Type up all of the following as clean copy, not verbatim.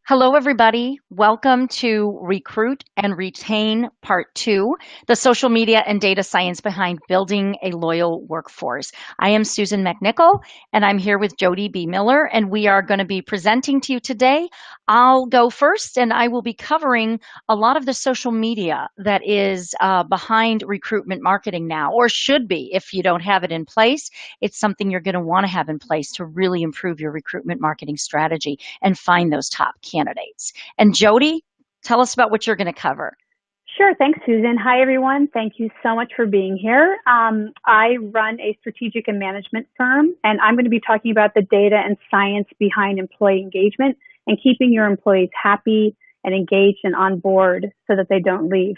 Hello, everybody. Welcome to Recruit and Retain Part 2, the social media and data science behind building a loyal workforce. I am Susan McNichol, and I'm here with Jody B. Miller, and we are going to be presenting to you today. I'll go first, and I will be covering a lot of the social media that is behind recruitment marketing now, or should be if you don't have it in place. It's something you're going to want to have in place to really improve your recruitment marketing strategy and find those top candidates. And Jody, tell us about what you're going to cover. Sure. Thanks, Susan. Hi, everyone. Thank you so much for being here. I run a strategic and management firm, and I'm going to be talking about the data and science behind employee engagement and keeping your employees happy and engaged and on board so that they don't leave.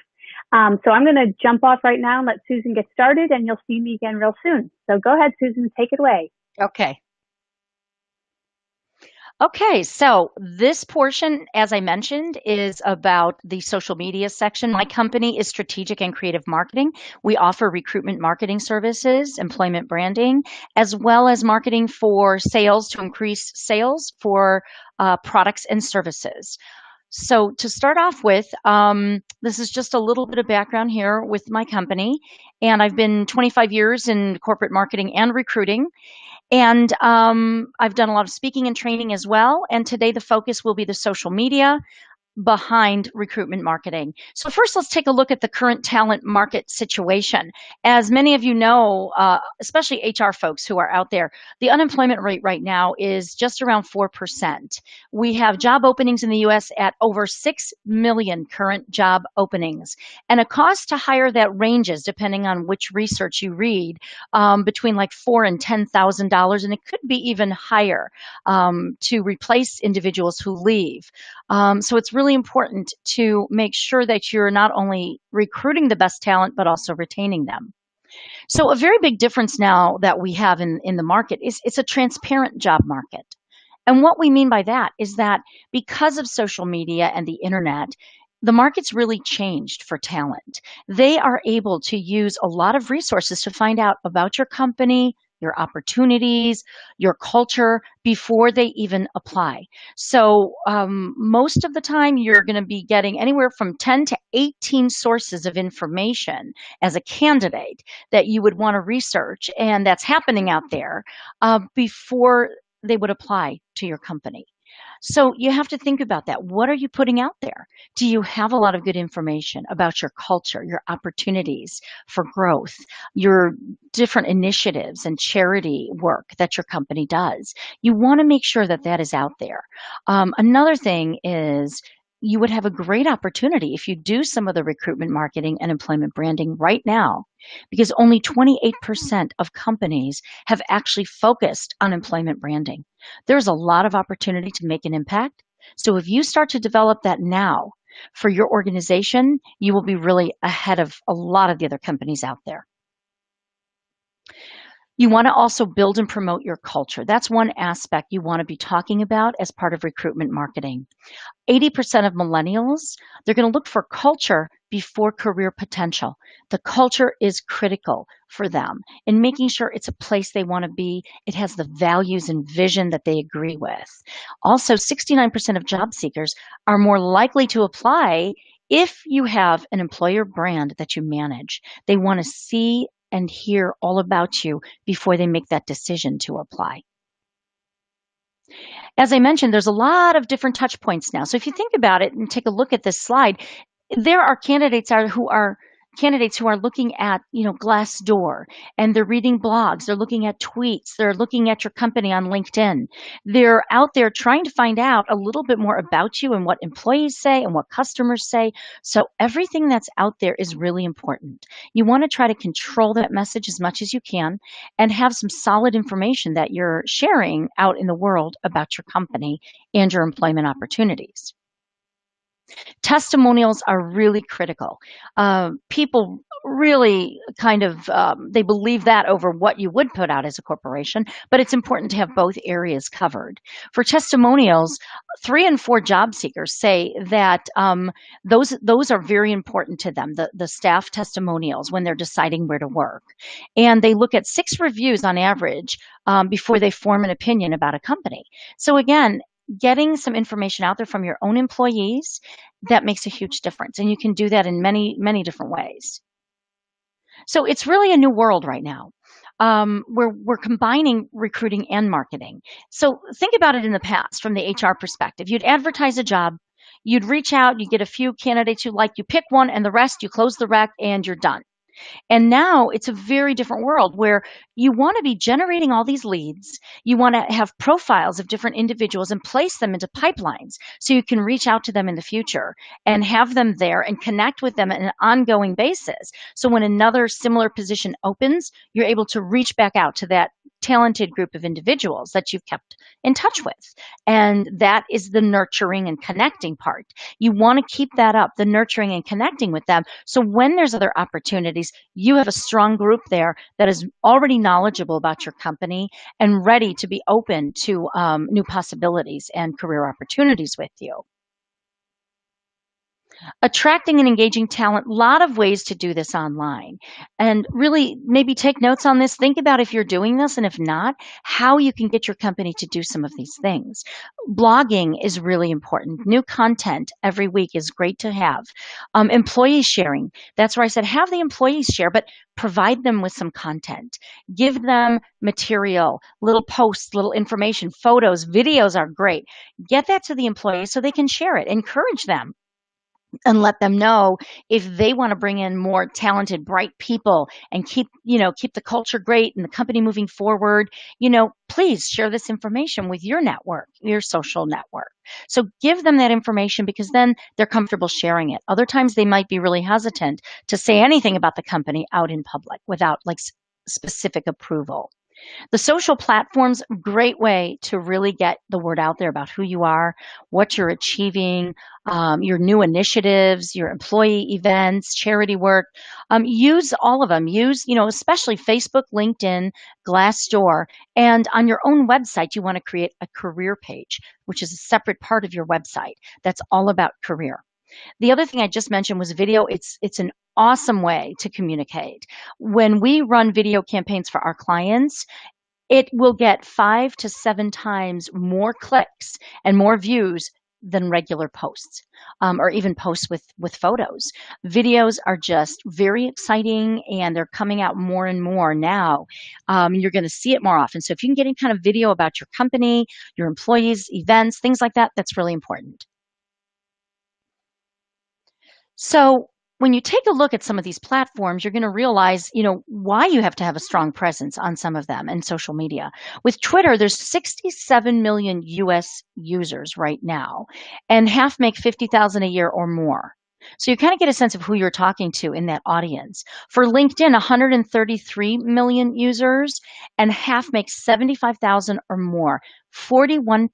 So I'm going to jump off right now and let Susan get started, and you'll see me again real soon. So go ahead, Susan. Take it away. Okay. Okay, so this portion, as I mentioned, is about the social media section. My company is Strategic and Creative Marketing. We offer recruitment marketing services, employment branding, as well as marketing for sales to increase sales for products and services. So to start off with, this is just a little bit of background here with my company. And I've been 25 years in corporate marketing and recruiting. And I've done a lot of speaking and training as well. And today the focus will be the social media behind recruitment marketing. So first, let's take a look at the current talent market situation. As many of you know, especially HR folks who are out there, the unemployment rate right now is just around 4%. We have job openings in the U.S. at over 6 million current job openings. And a cost to hire that ranges, depending on which research you read, between like $4,000 and $10,000, and it could be even higher to replace individuals who leave. So it's really important to make sure that you're not only recruiting the best talent, but also retaining them. So a very big difference now that we have in the market is it's a transparent job market. And what we mean by that is that because of social media and the internet, the market's really changed for talent. They are able to use a lot of resources to find out about your company, your opportunities, your culture before they even apply. So most of the time, you're going to be getting anywhere from 10 to 18 sources of information as a candidate that you would want to research, and that's happening out there before they would apply to your company. So you have to think about that. What are you putting out there? Do you have a lot of good information about your culture, your opportunities for growth, your different initiatives and charity work that your company does? You want to make sure that that is out there. Another thing is you would have a great opportunity if you do some of the recruitment marketing and employment branding right now, because only 28% of companies have actually focused on employment branding. There's a lot of opportunity to make an impact. So if you start to develop that now for your organization, you will be really ahead of a lot of the other companies out there. You want to also build and promote your culture. That's one aspect you want to be talking about as part of recruitment marketing. 80% of millennials, they're going to look for culture before career potential. The culture is critical for them in making sure it's a place they want to be. It has the values and vision that they agree with. Also, 69% of job seekers are more likely to apply if you have an employer brand that you manage. They want to see and hear all about you before they make that decision to apply. As I mentioned, there's a lot of different touch points now. So if you think about it and take a look at this slide, there are candidates who are looking at, Glassdoor, and they're reading blogs, they're looking at tweets, they're looking at your company on LinkedIn. They're out there trying to find out a little bit more about you and what employees say and what customers say. So everything that's out there is really important. You want to try to control that message as much as you can and have some solid information that you're sharing out in the world about your company and your employment opportunities. Testimonials are really critical. People really they believe that over what you would put out as a corporation, but it's important to have both areas covered. For testimonials, 3 and 4 job seekers say that those are very important to them, the staff testimonials, when they're deciding where to work. And they look at 6 reviews on average before they form an opinion about a company. So again, getting some information out there from your own employees, that makes a huge difference. And you can do that in many, many different ways. So it's really a new world right now. We're combining recruiting and marketing. So think about it in the past from the HR perspective. You'd advertise a job, you'd reach out, you get a few candidates you like, you pick one, and the rest you close the rec and you're done. And now it's a very different world where you want to be generating all these leads. You want to have profiles of different individuals and place them into pipelines so you can reach out to them in the future and have them there and connect with them on an ongoing basis. So when another similar position opens, you're able to reach back out to that talented group of individuals that you've kept in touch with. And that is the nurturing and connecting part. You want to keep that up, the nurturing and connecting with them. So when there's other opportunities, you have a strong group there that is already knowledgeable about your company and ready to be open to new possibilities and career opportunities with you. Attracting and engaging talent, a lot of ways to do this online. And really, maybe take notes on this. Think about if you're doing this, and if not, how you can get your company to do some of these things. Blogging is really important. New content every week is great to have. Employee sharing, that's where I said have the employees share, but provide them with some content. Give them material, little posts, little information, photos, videos are great. Get that to the employees so they can share it. Encourage them and let them know if they want to bring in more talented, bright people and keep the culture great and the company moving forward. Please share this information with your network, your social network. So give them that information because then they're comfortable sharing it. Other times they might be really hesitant to say anything about the company out in public without specific approval. The social platforms, great way to really get the word out there about who you are, what you're achieving, your new initiatives, your employee events, charity work. Use all of them. Use, especially Facebook, LinkedIn, Glassdoor, and on your own website, you want to create a career page, which is a separate part of your website that's all about career. The other thing I just mentioned was video. It's an awesome way to communicate. When we run video campaigns for our clients, it will get 5 to 7 times more clicks and more views than regular posts, or even posts with photos. Videos are just very exciting, and they're coming out more and more now. You're going to see it more often. So if you can get any kind of video about your company, your employees, events, things like that, that's really important. So when you take a look at some of these platforms, you're going to realize, why you have to have a strong presence on some of them and social media. With Twitter, there's 67 million US users right now, and half make 50,000 a year or more. So you kind of get a sense of who you're talking to in that audience. For LinkedIn, 133 million users, and half make 75,000 or more. 41%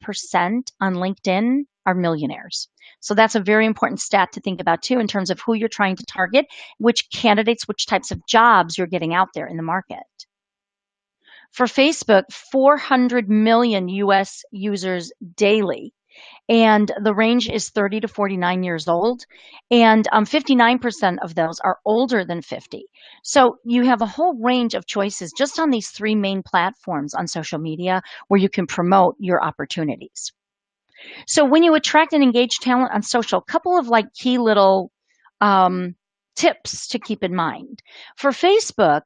on LinkedIn are millionaires. So that's a very important stat to think about too in terms of who you're trying to target, which candidates, which types of jobs you're getting out there in the market. For Facebook, 400 million US users daily. And the range is 30 to 49 years old. And 59% of those are older than 50. So you have a whole range of choices just on these 3 main platforms on social media where you can promote your opportunities. So when you attract and engage talent on social, a couple of key little tips to keep in mind. For Facebook,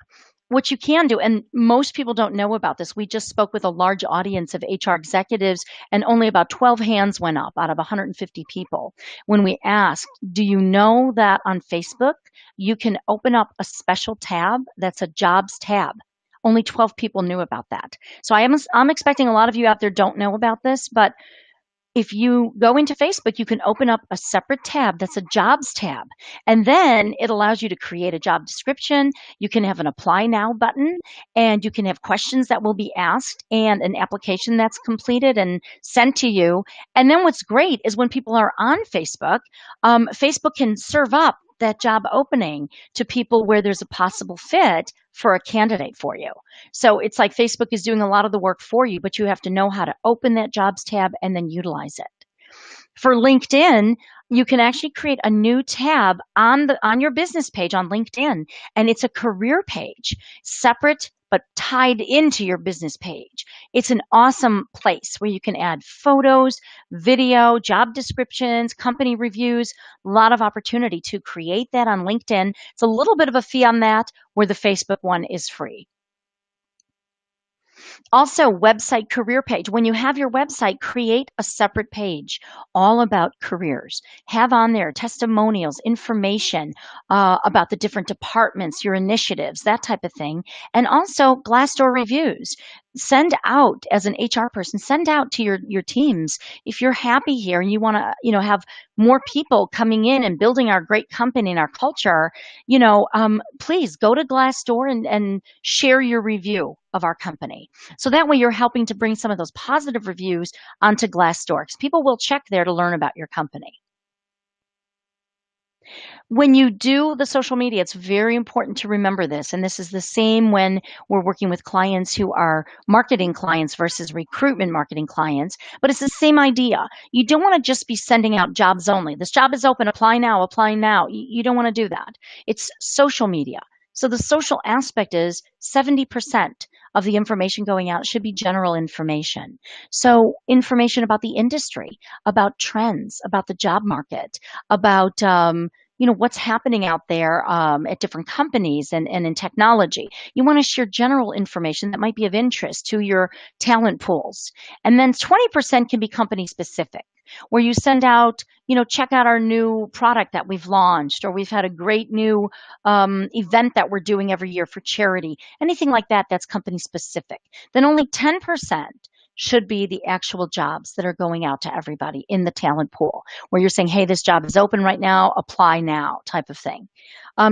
what you can do, and most people don't know about this, we just spoke with a large audience of HR executives and only about 12 hands went up out of 150 people. When we asked, do you know that on Facebook, you can open up a special tab that's a jobs tab? Only 12 people knew about that. So I'm expecting a lot of you out there don't know about this, but if you go into Facebook, you can open up a separate tab that's a jobs tab. And then it allows you to create a job description. You can have an apply now button, and you can have questions that will be asked and an application that's completed and sent to you. And then what's great is when people are on Facebook, Facebook can serve up that job opening to people where there's a possible fit for a candidate for you. So it's like Facebook is doing a lot of the work for you, but you have to know how to open that jobs tab and then utilize it. For LinkedIn, you can actually create a new tab on your business page on LinkedIn, and it's a career page, separate but tied into your business page. It's an awesome place where you can add photos, video, job descriptions, company reviews, a lot of opportunity to create that on LinkedIn. It's a little bit of a fee on that, where the Facebook one is free. Also, website career page. When you have your website, create a separate page all about careers. Have on there testimonials, information about the different departments, your initiatives, that type of thing. And also Glassdoor reviews. Send out, as an HR person, send out to your teams. If you're happy here and you want to, have more people coming in and building our great company and our culture, please go to Glassdoor and share your review of our company. So that way you're helping to bring some of those positive reviews onto Glassdoor, because people will check there to learn about your company. When you do the social media, it's very important to remember this. And this is the same when we're working with clients who are marketing clients versus recruitment marketing clients, but it's the same idea. You don't want to just be sending out jobs only. This job is open, apply now, apply now. You don't want to do that. It's social media. So the social aspect is 70% of the information going out should be general information. So information about the industry, about trends, about the job market, about what's happening out there at different companies and in technology. You want to share general information that might be of interest to your talent pools. And then 20% can be company specific, where you send out, check out our new product that we've launched, or we've had a great new event that we're doing every year for charity, anything like that that's company specific. Then only 10% should be the actual jobs that are going out to everybody in the talent pool, where you're saying, hey, this job is open right now, apply now, type of thing.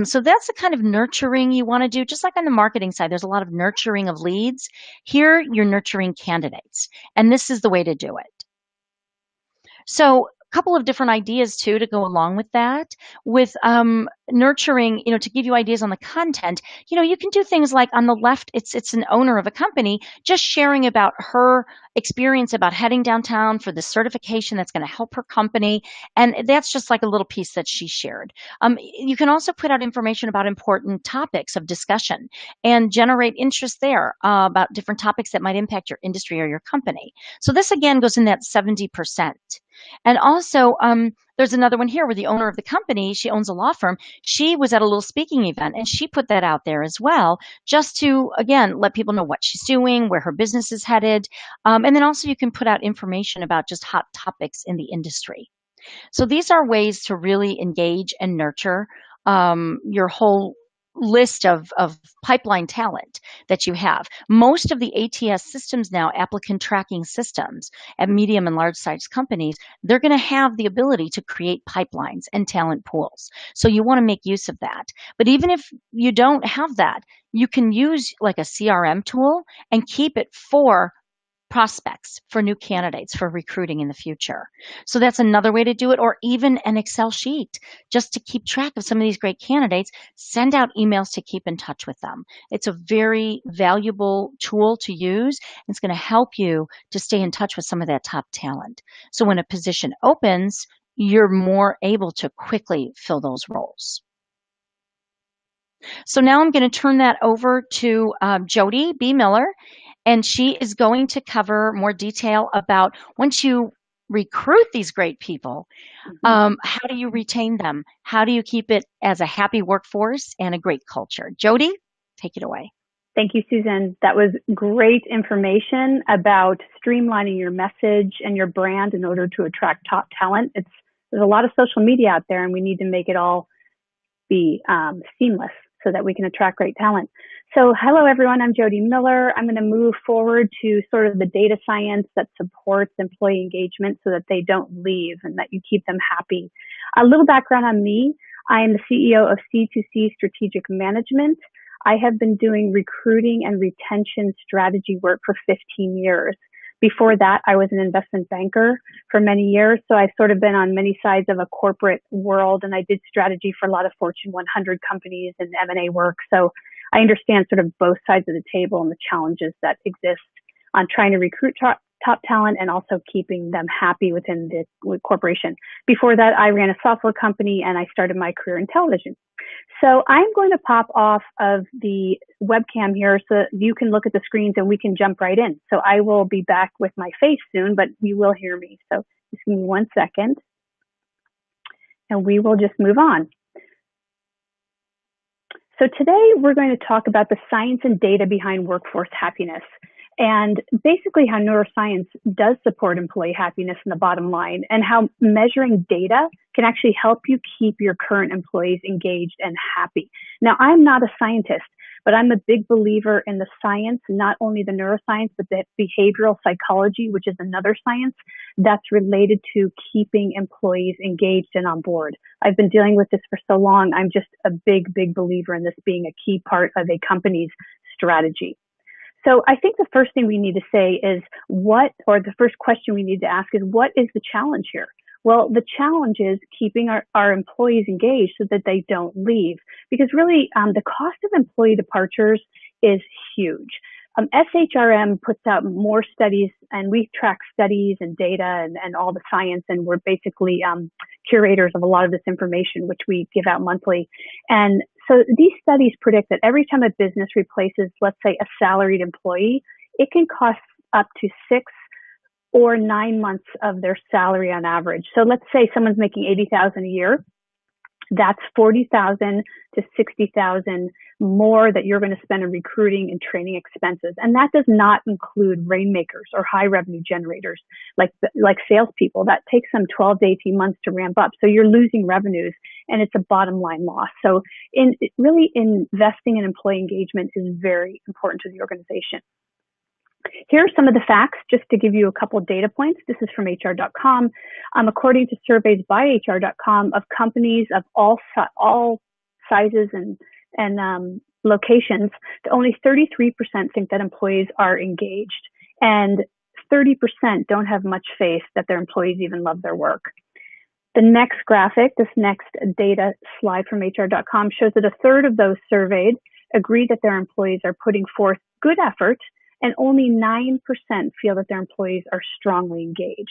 So that's the kind of nurturing you want to do. Just like on the marketing side, there's a lot of nurturing of leads. Here, you're nurturing candidates. And this is the way to do it. So a couple of different ideas too to go along with that. With nurturing, to give you ideas on the content, you can do things like on the left, it's an owner of a company just sharing about her experience about heading downtown for the certification that's going to help her company. And that's just like a little piece that she shared. You can also put out information about important topics of discussion and generate interest there about different topics that might impact your industry or your company. So this again goes in that 70%. And also, there's another one here where the owner of the company, she owns a law firm. She was at a little speaking event and she put that out there as well, just to, again, let people know what she's doing, where her business is headed. And then also you can put out information about just hot topics in the industry. So these are ways to really engage and nurture your whole list of pipeline talent that you have. Most of the ATS systems now, applicant tracking systems at medium and large size companies, they're going to have the ability to create pipelines and talent pools. So you want to make use of that. But even if you don't have that, you can use like a CRM tool and keep it for prospects, for new candidates, for recruiting in the future. So that's another way to do it, or even an Excel sheet just to keep track of some of these great candidates. Send out emails to keep in touch with them. It's a very valuable tool to use. It's going to help you to stay in touch with some of that top talent. So when a position opens, you're more able to quickly fill those roles. So now I'm going to turn that over to Jody B. Miller. And she is going to cover more detail about once you recruit these great people, how do you retain them? How do you keep it as a happy workforce and a great culture? Jody, take it away. Thank you, Susan. That was great information about streamlining your message and your brand in order to attract top talent. There's a lot of social media out there, and we need to make it all be seamless so that we can attract great talent. So hello, everyone. I'm Jody Miller. I'm going to move forward to sort of the data science that supports employee engagement so that they don't leave and that you keep them happy. A little background on me. I am the CEO of C2C Strategic Management. I have been doing recruiting and retention strategy work for 15 years. Before that, I was an investment banker for many years. So I've sort of been on many sides of a corporate world, and I did strategy for a lot of Fortune 100 companies and M&A work. So I understand sort of both sides of the table and the challenges that exist on trying to recruit top talent and also keeping them happy within the corporation. Before that, I ran a software company and I started my career in television. So I'm going to pop off of the webcam here so that you can look at the screens and we can jump right in. So I will be back with my face soon, but you will hear me. So just give me 1 second and we will just move on. So today we're going to talk about the science and data behind workforce happiness and basically how neuroscience does support employee happiness in the bottom line and how measuring data can actually help you keep your current employees engaged and happy. Now, I'm not a scientist, but I'm a big believer in the science, not only the neuroscience, but the behavioral psychology, which is another science that's related to keeping employees engaged and on board. I've been dealing with this for so long. I'm just a big, big believer in this being a key part of a company's strategy. So I think the first thing we need to say is the first question we need to ask is, what is the challenge here? Well, the challenge is keeping our employees engaged so that they don't leave. Because really, the cost of employee departures is huge. SHRM puts out more studies, and we track studies and data and all the science, and we're basically curators of a lot of this information, which we give out monthly. And so these studies predict that every time a business replaces, let's say, a salaried employee, it can cost up to 6 or 9 months of their salary on average. So let's say someone's making $80,000 a year. That's $40,000 to $60,000 more that you're going to spend on recruiting and training expenses. And that does not include rainmakers or high revenue generators like salespeople. That takes them 12 to 18 months to ramp up. So you're losing revenues and it's a bottom line loss. So really investing in employee engagement is very important to the organization. Here are some of the facts, just to give you a couple of data points. This is from HR.com. According to surveys by HR.com of companies of all sizes and locations, only 33% think that employees are engaged, and 30% don't have much faith that their employees even love their work. The next graphic, this next data slide from HR.com shows that a third of those surveyed agree that their employees are putting forth good effort, and only 9% feel that their employees are strongly engaged.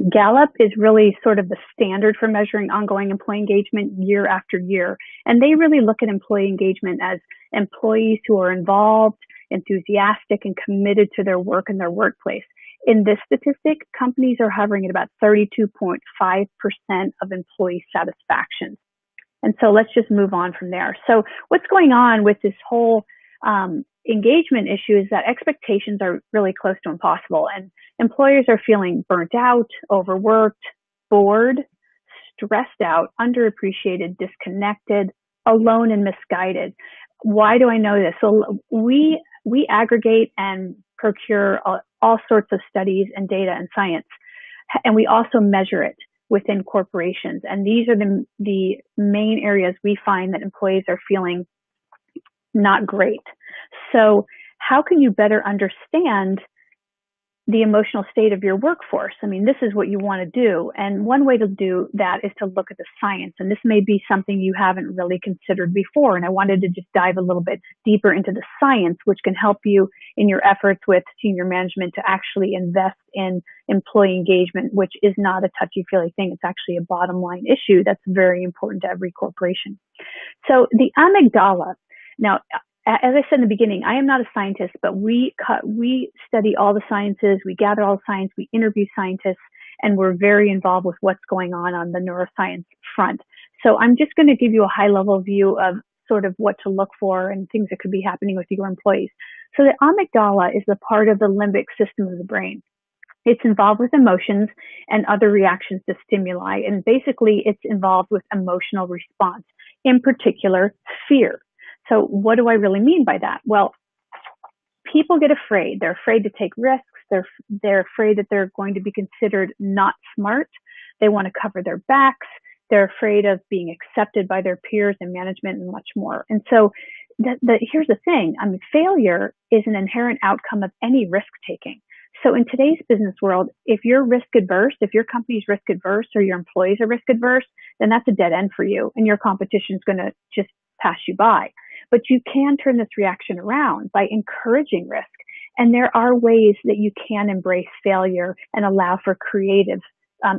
Gallup is really sort of the standard for measuring ongoing employee engagement year after year. And they really look at employee engagement as employees who are involved, enthusiastic, and committed to their work and their workplace. In this statistic, companies are hovering at about 32.5% of employee satisfaction. And so let's just move on from there. So what's going on with this whole engagement issue is that expectations are really close to impossible, and employers are feeling burnt out, overworked, bored, stressed out, underappreciated, disconnected, alone, and misguided. Why do I know this? So we aggregate and procure all sorts of studies and data and science, and we also measure it within corporations. And these are the main areas we find that employees are feeling not great. So how can you better understand the emotional state of your workforce? I mean, this is what you want to do. And one way to do that is to look at the science. And this may be something you haven't really considered before. And I wanted to just dive a little bit deeper into the science, which can help you in your efforts with senior management to actually invest in employee engagement, which is not a touchy-feely thing. It's actually a bottom line issue that's very important to every corporation. So the amygdala. Now, as I said in the beginning, I am not a scientist, but we study all the sciences, we gather all the science, we interview scientists, and we're very involved with what's going on the neuroscience front. So I'm just going to give you a high-level view of sort of what to look for and things that could be happening with your employees. So the amygdala is the part of the limbic system of the brain. It's involved with emotions and other reactions to stimuli, and basically it's involved with emotional response, in particular, fear. So what do I really mean by that? Well, people get afraid. They're afraid to take risks. They're afraid that they're going to be considered not smart. They want to cover their backs. They're afraid of being accepted by their peers and management and much more. And so here's the thing. I mean, failure is an inherent outcome of any risk taking. So in today's business world, if you're risk adverse, if your company's risk adverse or your employees are risk adverse, then that's a dead end for you, and your competition is going to just pass you by. But you can turn this reaction around by encouraging risk And there are ways that you can embrace failure and allow for creative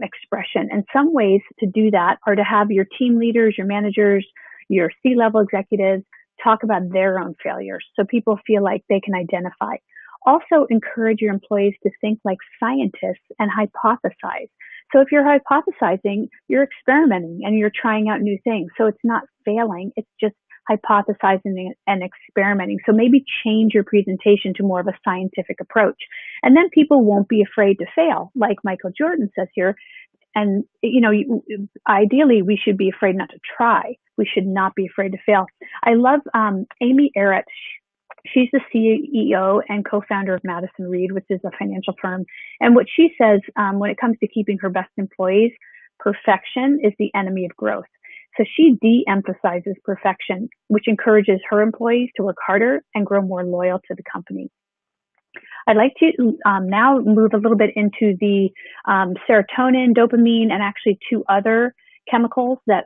expression. And some ways to do that are to have your team leaders, your managers, your C-level executives talk about their own failures so people feel like they can identify. Also encourage your employees to think like scientists and hypothesize. So if you're hypothesizing, you're experimenting and you're trying out new things. So it's not failing, it's just hypothesizing and experimenting. So maybe change your presentation to more of a scientific approach. And then people won't be afraid to fail, like Michael Jordan says here. And, ideally, we should be afraid not to try. We should not be afraid to fail. I love Amy Errett. She's the CEO and co-founder of Madison Reed, which is a financial firm. And what she says when it comes to keeping her best employees, perfection is the enemy of growth. So she de-emphasizes perfection, which encourages her employees to work harder and grow more loyal to the company. I'd like to now move a little bit into the serotonin, dopamine, and actually two other chemicals that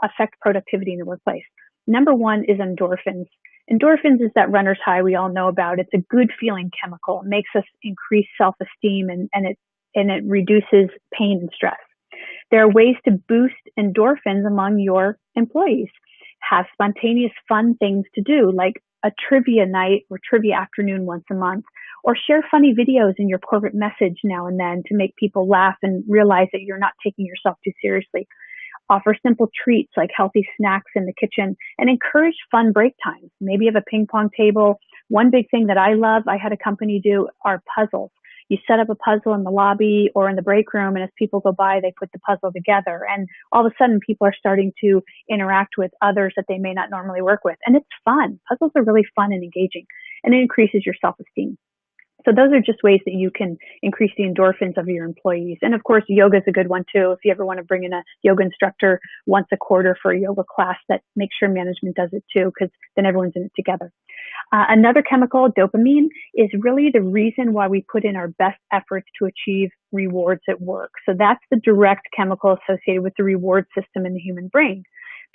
affect productivity in the workplace. Number one is endorphins. Endorphins is that runner's high we all know about. It's a good feeling chemical. It makes us increase self-esteem and it reduces pain and stress. There are ways to boost endorphins among your employees. Have spontaneous fun things to do, like a trivia night or trivia afternoon once a month, or share funny videos in your corporate message now and then to make people laugh and realize that you're not taking yourself too seriously. Offer simple treats like healthy snacks in the kitchen and encourage fun break times. Maybe you have a ping pong table. One big thing that I love, I had a company do, are puzzles. You set up a puzzle in the lobby or in the break room, and as people go by, they put the puzzle together. And all of a sudden, people are starting to interact with others that they may not normally work with. And it's fun. Puzzles are really fun and engaging, and it increases your self-esteem. So those are just ways that you can increase the endorphins of your employees. And of course, yoga is a good one too. If you ever want to bring in a yoga instructor once a quarter for a yoga class, that makes sure management does it too, because then everyone's in it together. Another chemical, dopamine, is really the reason why we put in our best efforts to achieve rewards at work. So that's the direct chemical associated with the reward system in the human brain.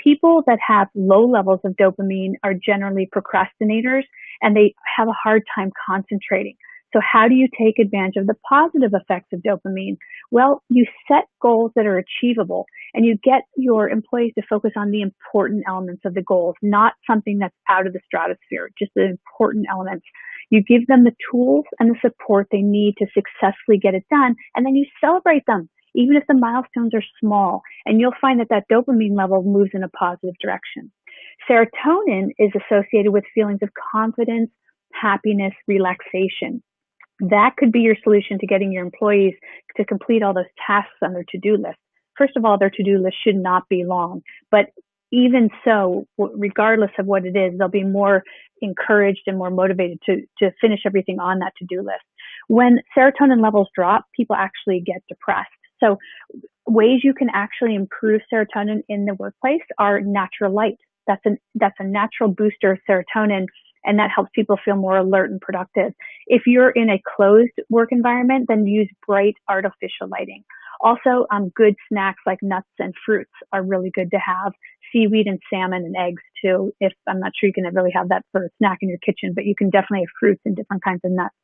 People that have low levels of dopamine are generally procrastinators, and they have a hard time concentrating. So how do you take advantage of the positive effects of dopamine? Well, you set goals that are achievable, and you get your employees to focus on the important elements of the goals, not something that's out of the stratosphere, just the important elements. You give them the tools and the support they need to successfully get it done, and then you celebrate them, even if the milestones are small, and you'll find that that dopamine level moves in a positive direction. Serotonin is associated with feelings of confidence, happiness, relaxation. That could be your solution to getting your employees to complete all those tasks on their to-do list. First of all, their to-do list should not be long, but even so, regardless of what it is, they'll be more encouraged and more motivated to finish everything on that to-do list. When serotonin levels drop, people actually get depressed. So ways you can actually improve serotonin in the workplace are natural light. That's a natural booster of serotonin, and that helps people feel more alert and productive. If you're in a closed work environment, then use bright artificial lighting. Also, good snacks like nuts and fruits are really good to have. Seaweed and salmon and eggs too. If I'm not sure you can really have that for a snack in your kitchen, but you can definitely have fruits and different kinds of nuts.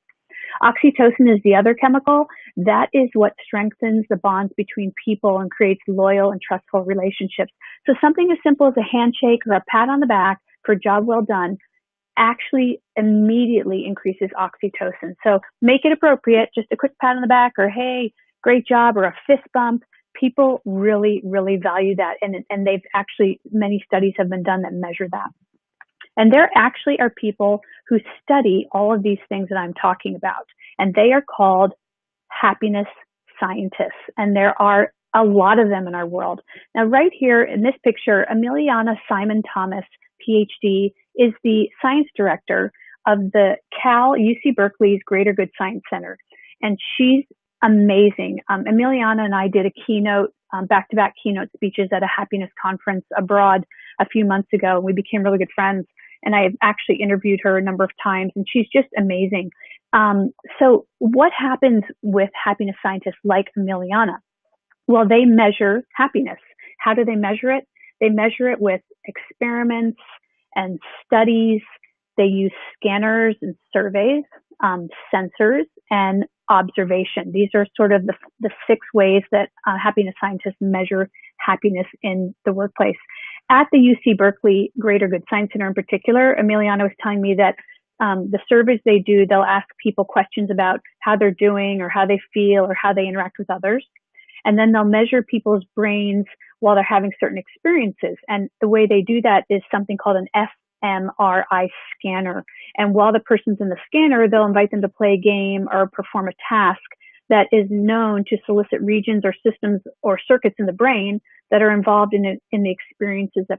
Oxytocin is the other chemical. That is what strengthens the bonds between people and creates loyal and trustful relationships. So something as simple as a handshake or a pat on the back for a job well done actually immediately increases oxytocin. So make it appropriate, just a quick pat on the back or, hey, great job, or a fist bump. People really, really value that. And they've actually, many studies have been done that measure that. And there actually are people who study all of these things that I'm talking about, and they are called happiness scientists. And there are a lot of them in our world. Now, right here in this picture, Emiliana Simon Thomas, PhD, is the science director of the UC Berkeley's Greater Good Science Center. And she's amazing. Emiliana and I did a keynote, back-to-back keynote speeches at a happiness conference abroad a few months ago. We became really good friends. And I've actually interviewed her a number of times, and she's just amazing. So what happens with happiness scientists like Emiliana? Well, they measure happiness. How do they measure it? They measure it with experiments and studies. They use scanners and surveys. sensors, and observation. These are sort of the 6 ways that happiness scientists measure happiness in the workplace. At the UC Berkeley Greater Good Science Center in particular, Emiliana was telling me that the surveys they do, they'll ask people questions about how they're doing or how they feel or how they interact with others. And then they'll measure people's brains while they're having certain experiences. And the way they do that is something called an fMRI scanner. And while the person's in the scanner, they'll invite them to play a game or perform a task that is known to solicit regions or systems or circuits in the brain that are involved in the experiences that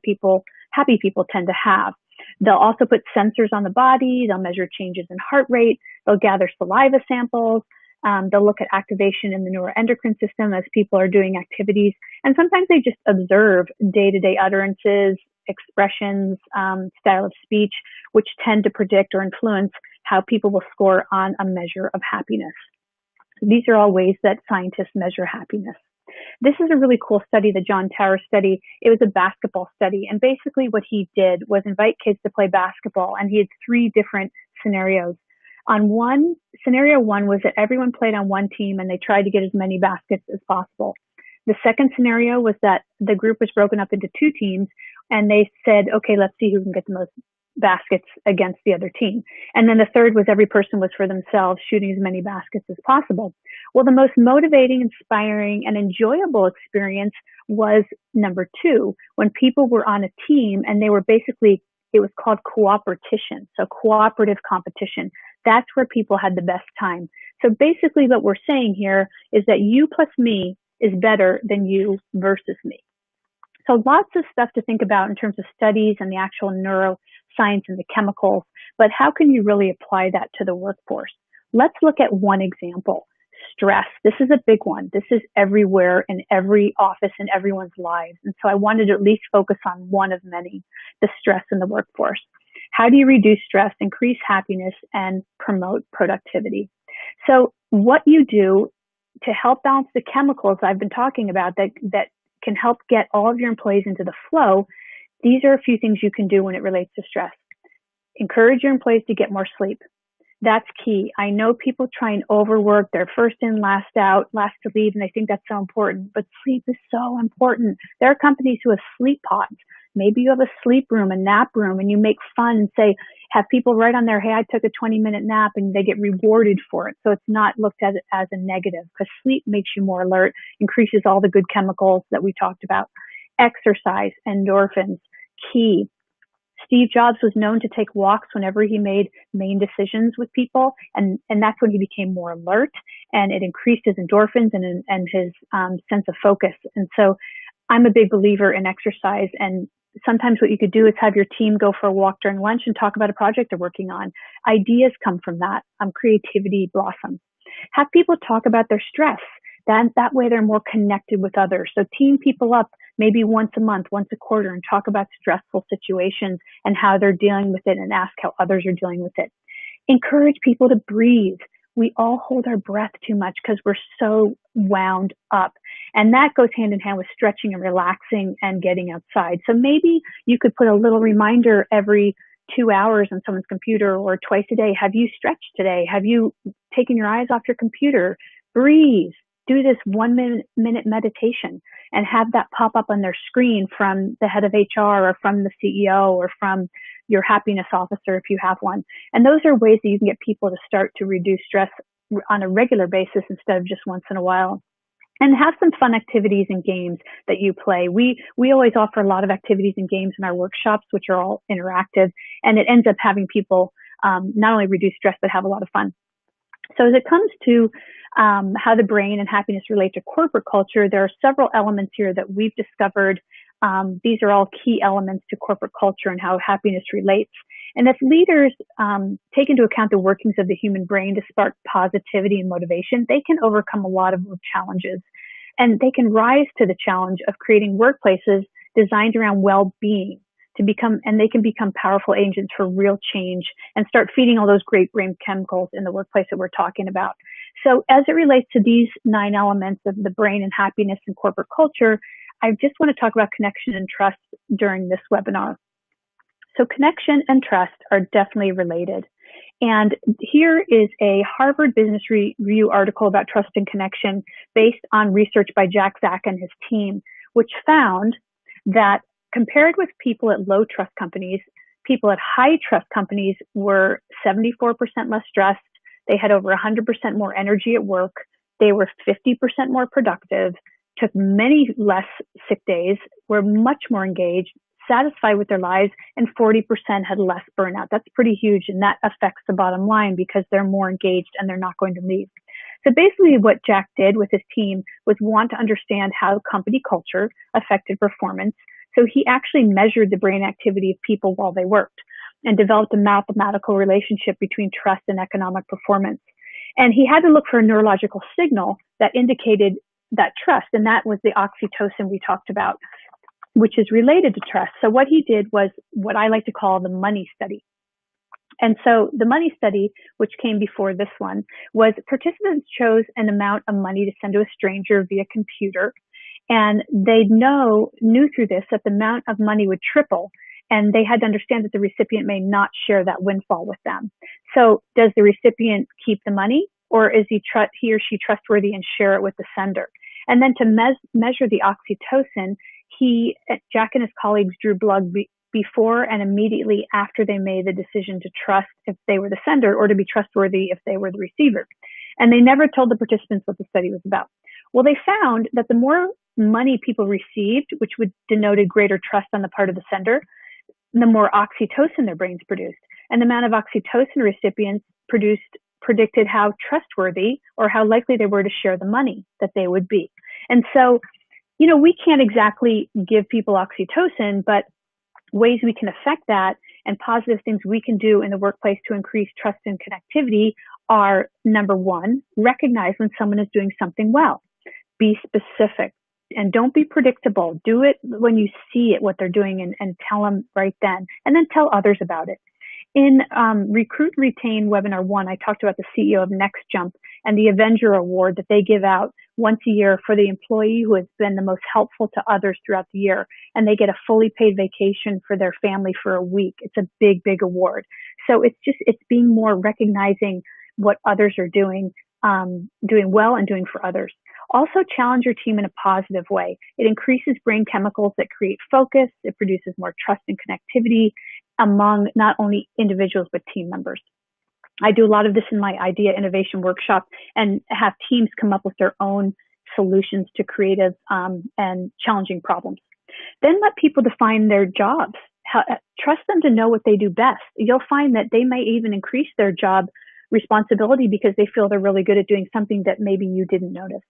happy people tend to have. They'll also put sensors on the body. They'll measure changes in heart rate. They'll gather saliva samples. They'll look at activation in the neuroendocrine system as people are doing activities. And sometimes they just observe day-to-day utterances, expressions, style of speech, which tend to predict or influence how people will score on a measure of happiness. So these are all ways that scientists measure happiness. This is a really cool study, the John Tower study. It was a basketball study. And basically what he did was invite kids to play basketball. And he had 3 different scenarios. Scenario 1 was that everyone played on one team and they tried to get as many baskets as possible. The second scenario was that the group was broken up into 2 teams and they said, okay, let's see who can get the most baskets against the other team. And then the third was every person was for themselves, shooting as many baskets as possible. Well, the most motivating, inspiring, and enjoyable experience was number 2, when people were on a team and they were basically, it was called cooperation, so cooperative competition. That's where people had the best time. So basically what we're saying here is that you plus me is better than you versus me. So lots of stuff to think about in terms of studies and the actual neuroscience and the chemicals, but how can you really apply that to the workforce? Let's look at one example. Stress. This is a big one. This is everywhere in every office in everyone's lives. And so I wanted to at least focus on one of many, the stress in the workforce. How do you reduce stress, increase happiness, and promote productivity? So what you do to help balance the chemicals I've been talking about that can help get all of your employees into the flow, these are a few things you can do when it relates to stress. Encourage your employees to get more sleep. That's key. I know people try and overwork. They're first in, last out, last to leave, and they think that's so important. But sleep is so important. There are companies who have sleep pods. Maybe you have a sleep room, a nap room, and you make fun and say, have people write on there, hey, I took a 20-minute nap, and they get rewarded for it. So it's not looked at as a negative, because sleep makes you more alert, increases all the good chemicals that we talked about. Exercise, endorphins, key. Steve Jobs was known to take walks whenever he made main decisions with people, and that's when he became more alert, and it increased his endorphins and his sense of focus. And so I'm a big believer in exercise, and sometimes what you could do is have your team go for a walk during lunch and talk about a project they're working on. Ideas come from that. Creativity blossoms. Have people talk about their stress. That way they're more connected with others. So team people up maybe once a month, once a quarter, and talk about stressful situations and how they're dealing with it, and ask how others are dealing with it. Encourage people to breathe. We all hold our breath too much because we're so wound up. And that goes hand in hand with stretching and relaxing and getting outside. So maybe you could put a little reminder every 2 hours on someone's computer, or twice a day. Have you stretched today? Have you taken your eyes off your computer? Breathe. Do this 1 minute meditation and have that pop up on their screen from the head of HR or from the CEO or from your happiness officer if you have one. And those are ways that you can get people to start to reduce stress on a regular basis instead of just once in a while. And have some fun activities and games that you play. We always offer a lot of activities and games in our workshops, which are all interactive, and it ends up having people not only reduce stress, but have a lot of fun. So as it comes to how the brain and happiness relate to corporate culture, there are several elements here that we've discovered. These are all key elements to corporate culture and how happiness relates. And if leaders take into account the workings of the human brain to spark positivity and motivation, they can overcome a lot of challenges. And they can rise to the challenge of creating workplaces designed around well-being and they can become powerful agents for real change and start feeding all those great brain chemicals in the workplace that we're talking about. So as it relates to these 9 elements of the brain and happiness and corporate culture, I just want to talk about connection and trust during this webinar. So connection and trust are definitely related. And here is a Harvard Business Review article about trust and connection based on research by Jack Zach and his team, which found that compared with people at low trust companies, people at high trust companies were 74% less stressed. They had over 100% more energy at work. They were 50% more productive, took many less sick days, were much more engaged, satisfied with their lives, and 40% had less burnout. That's pretty huge, and that affects the bottom line because they're more engaged and they're not going to leave. So basically what Jack did with his team was want to understand how company culture affected performance. So he actually measured the brain activity of people while they worked and developed a mathematical relationship between trust and economic performance. And he had to look for a neurological signal that indicated that trust, and that was the oxytocin we talked about, which is related to trust. So what he did was what I like to call the money study. And so the money study, which came before this one, was participants chose an amount of money to send to a stranger via computer. And they knew through this that the amount of money would triple. And they had to understand that the recipient may not share that windfall with them. So does the recipient keep the money, or is he or she trustworthy and share it with the sender? And then to measure the oxytocin, Jack and his colleagues drew blood before and immediately after they made the decision to trust if they were the sender or to be trustworthy if they were the receiver. And they never told the participants what the study was about. Well, they found that the more money people received, which would denote a greater trust on the part of the sender, the more oxytocin their brains produced. And the amount of oxytocin recipients predicted how trustworthy or how likely they were to share the money that they would be. And so, we can't exactly give people oxytocin, but ways we can affect that and positive things we can do in the workplace to increase trust and connectivity are, number one, recognize when someone is doing something well. Be specific and don't be predictable. Do it when you see it, what they're doing, and tell them right then, and then tell others about it. In Recruit Retain Webinar 1, I talked about the CEO of NextJump and the Avenger Award that they give out once a year for the employee who has been the most helpful to others throughout the year. And they get a fully paid vacation for their family for a week. It's a big, big award. So it's being more recognizing what others are doing well and doing for others. Also challenge your team in a positive way. It increases brain chemicals that create focus. It produces more trust and connectivity among not only individuals, but team members. I do a lot of this in my idea innovation workshop and have teams come up with their own solutions to creative and challenging problems. Then let people define their jobs. Trust them to know what they do best. You'll find that they may even increase their job responsibility because they feel they're really good at doing something that maybe you didn't notice.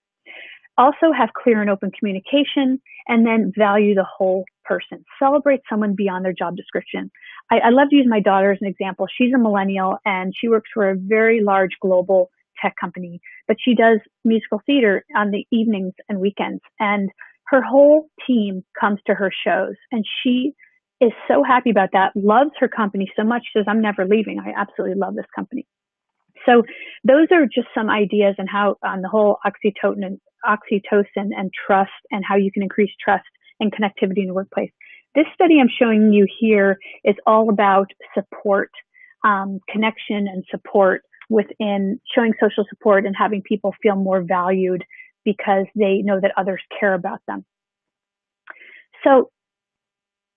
Also have clear and open communication, and then value the whole person. Celebrate someone beyond their job description. I love to use my daughter as an example. She's a millennial and she works for a very large global tech company, but she does musical theater on the evenings and weekends. And her whole team comes to her shows, and she is so happy about that, loves her company so much, she says, I'm never leaving. I absolutely love this company. So those are just some ideas on how on the whole oxytocin and trust and how you can increase trust and connectivity in the workplace. This study I'm showing you here is all about support, connection and support within showing social support and having people feel more valued because they know that others care about them. So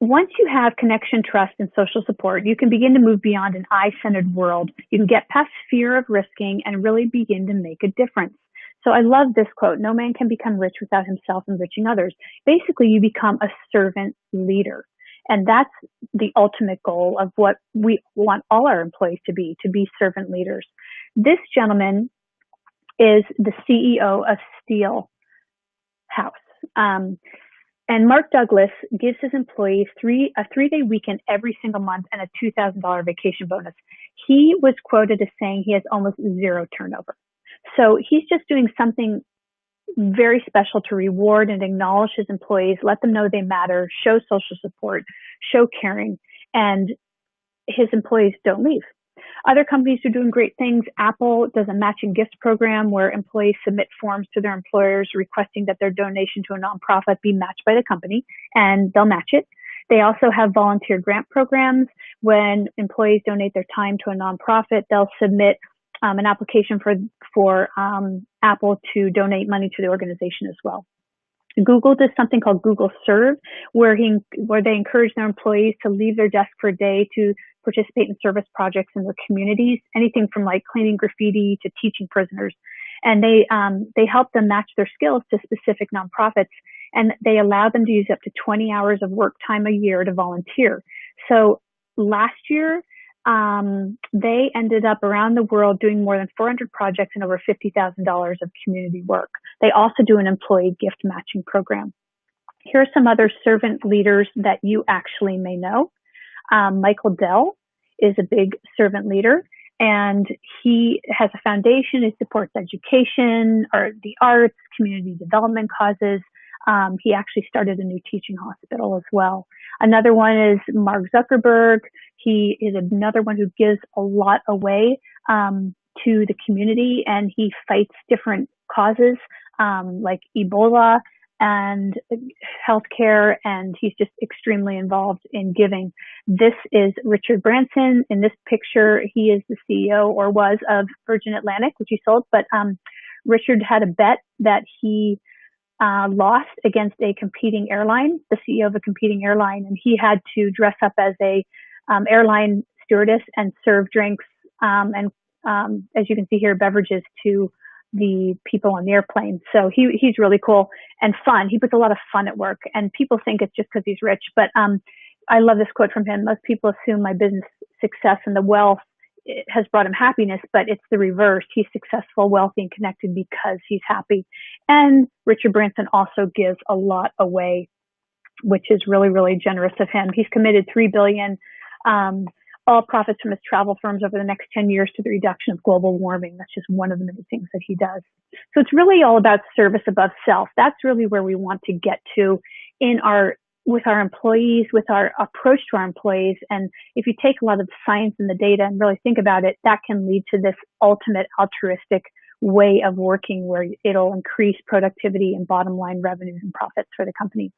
once you have connection, trust, and social support, you can begin to move beyond an I-centered world. You can get past fear of risking and really begin to make a difference. So I love this quote, no man can become rich without himself enriching others. Basically, you become a servant leader. And that's the ultimate goal of what we want all our employees to be servant leaders. This gentleman is the CEO of Steel House. And Mark Douglas gives his employees a three-day weekend every single month and a $2,000 vacation bonus. He was quoted as saying he has almost zero turnover. So he's just doing something very special to reward and acknowledge his employees, let them know they matter, show social support, show caring, and his employees don't leave. Other companies are doing great things. Apple does a matching gift program where employees submit forms to their employers requesting that their donation to a nonprofit be matched by the company, and they'll match it. They also have volunteer grant programs. When employees donate their time to a nonprofit, they'll submit an application for Apple to donate money to the organization as well. Google does something called Google Serve, where they encourage their employees to leave their desk for a day to participate in service projects in their communities, anything from like cleaning graffiti to teaching prisoners. And they help them match their skills to specific nonprofits, and they allow them to use up to 20 hours of work time a year to volunteer. So last year, they ended up around the world doing more than 400 projects and over $50,000 of community work. They also do an employee gift matching program. Here are some other servant leaders that you actually may know. Michael Dell is a big servant leader, and he has a foundation. He supports education, or the arts, community development causes. He actually started a new teaching hospital as well. Another one is Mark Zuckerberg. He is another one who gives a lot away to the community, and he fights different causes like Ebola and healthcare, and he's just extremely involved in giving. This is Richard Branson. In this picture, he is the CEO, or was, of Virgin Atlantic, which he sold. But Richard had a bet that he lost against a competing airline, the CEO of a competing airline, and he had to dress up as a airline stewardess and serve drinks and as you can see here, beverages to the people on the airplane. So he's really cool and fun. He puts a lot of fun at work, and people think it's just because he's rich. But I love this quote from him. Most people assume my business success and the wealth has brought him happiness, but it's the reverse. He's successful, wealthy, and connected because he's happy. And Richard Branson also gives a lot away, which is really, really generous of him. He's committed $3 billion, all profits from his travel firms over the next 10 years to the reduction of global warming. That's just one of the many things that he does. So it's really all about service above self. That's really where we want to get to with our employees, with our approach to our employees. And if you take a lot of the science and the data and really think about it, that can lead to this ultimate altruistic way of working where it'll increase productivity and bottom line revenues and profits for the company.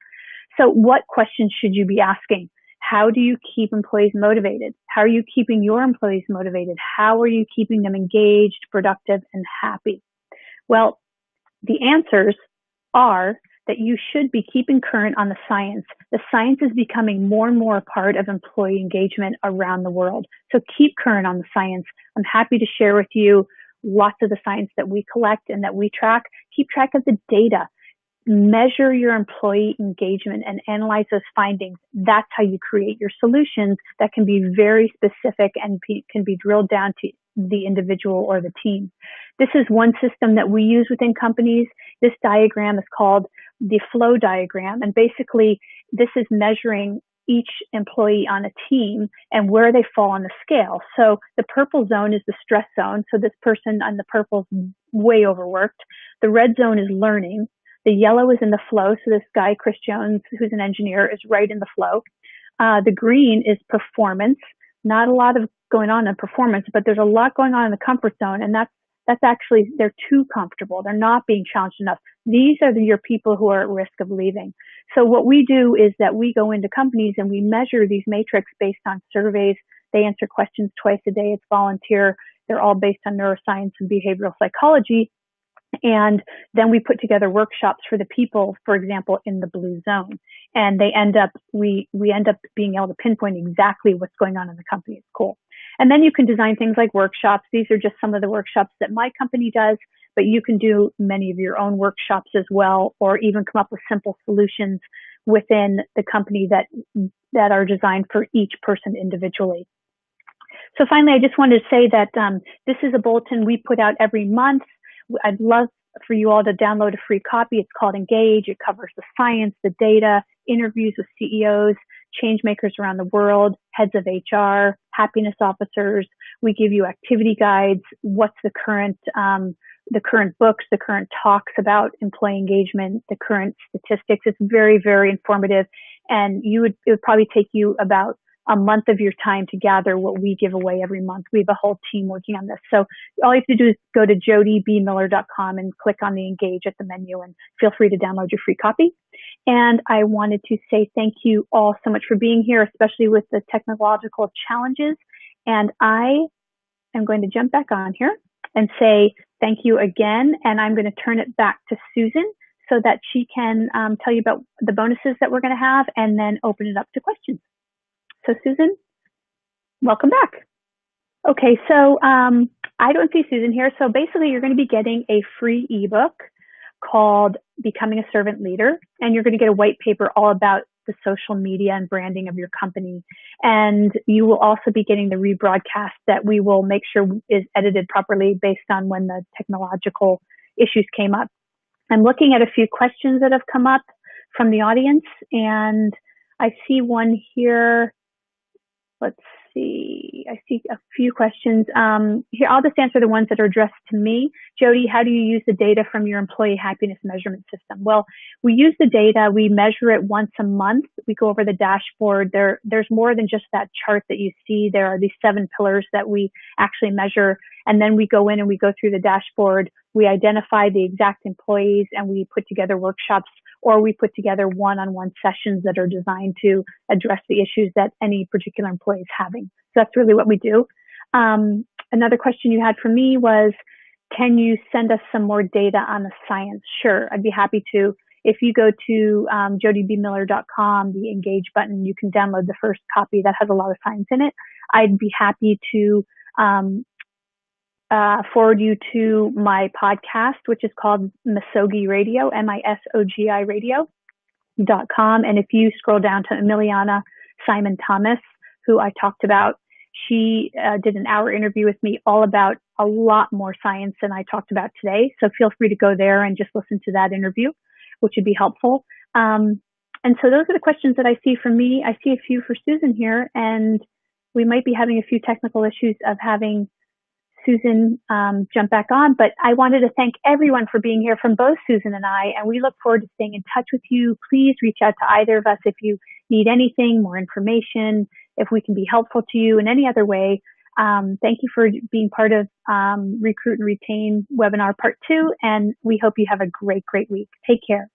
So what questions should you be asking? How do you keep employees motivated? How are you keeping your employees motivated? How are you keeping them engaged, productive, and happy? Well, the answers are that you should be keeping current on the science. The science is becoming more and more a part of employee engagement around the world. So keep current on the science. I'm happy to share with you lots of the science that we collect and that we track. Keep track of the data. Measure your employee engagement and analyze those findings. That's how you create your solutions that can be very specific and can be drilled down to the individual or the team. This is one system that we use within companies. This diagram is called the flow diagram. And basically, this is measuring each employee on a team and where they fall on the scale. So the purple zone is the stress zone. So this person on the purple is way overworked. The red zone is learning. The yellow is in the flow. So this guy, Chris Jones, who's an engineer, is right in the flow. The green is performance. Not a lot of going on in performance, but there's a lot going on in the comfort zone. And that's actually, they're too comfortable. They're not being challenged enough. These are your people who are at risk of leaving. So what we do is that we go into companies and we measure these metrics based on surveys. They answer questions twice a day. It's volunteer. They're all based on neuroscience and behavioral psychology. And then we put together workshops for the people, for example, in the blue zone. And we end up being able to pinpoint exactly what's going on in the company. It's cool. And then you can design things like workshops. These are just some of the workshops that my company does, but you can do many of your own workshops as well, or even come up with simple solutions within the company that are designed for each person individually. So finally, I just wanted to say that this is a bulletin we put out every month. I'd love for you all to download a free copy. It's called Engage. It covers the science, the data, interviews with CEOs, change makers around the world, heads of HR, happiness officers. We give you activity guides. What's the current books, the current talks about employee engagement, the current statistics. It's very, very informative. And it would probably take you about a month of your time to gather what we give away every month. We have a whole team working on this. So all you have to do is go to jodybmiller.com and click on the Engage at the menu, and feel free to download your free copy. And I wanted to say thank you all so much for being here, especially with the technological challenges. And I am going to jump back on here and say thank you again. And I'm going to turn it back to Susan so that she can tell you about the bonuses that we're going to have and then open it up to questions. So Susan, welcome back. Okay, so I don't see Susan here. So basically you're going to be getting a free ebook called Becoming a Servant Leader, and you're going to get a white paper all about the social media and branding of your company. And you will also be getting the rebroadcast that we will make sure is edited properly based on when the technological issues came up. I'm looking at a few questions that have come up from the audience, and I see one here. Let's see. I see a few questions. Here, I'll just answer the ones that are addressed to me. Jody, how do you use the data from your employee happiness measurement system? Well, we use the data. We measure it once a month. We go over the dashboard. There's more than just that chart that you see. There are these 7 pillars that we actually measure. And then we go in and we go through the dashboard. We identify the exact employees and we put together workshops, or we put together one-on-one sessions that are designed to address the issues that any particular employee is having. So that's really what we do. Another question you had for me was, can you send us some more data on the science? Sure, I'd be happy to. If you go to jodybmiller.com, the engage button, you can download the first copy that has a lot of science in it. I'd be happy to forward you to my podcast, which is called Misogi Radio, MISOGI Radio.com. And if you scroll down to Emiliana Simon Thomas, who I talked about, she did an hour interview with me all about a lot more science than I talked about today. So feel free to go there and just listen to that interview, which would be helpful. And so those are the questions that I see from me. I see a few for Susan here, and we might be having a few technical issues of having Susan jump back on, but I wanted to thank everyone for being here from both Susan and I, and we look forward to staying in touch with you. Please reach out to either of us if you need anything, more information, if we can be helpful to you in any other way. Thank you for being part of Recruit and Retain webinar part 2, and we hope you have a great, great week. Take care.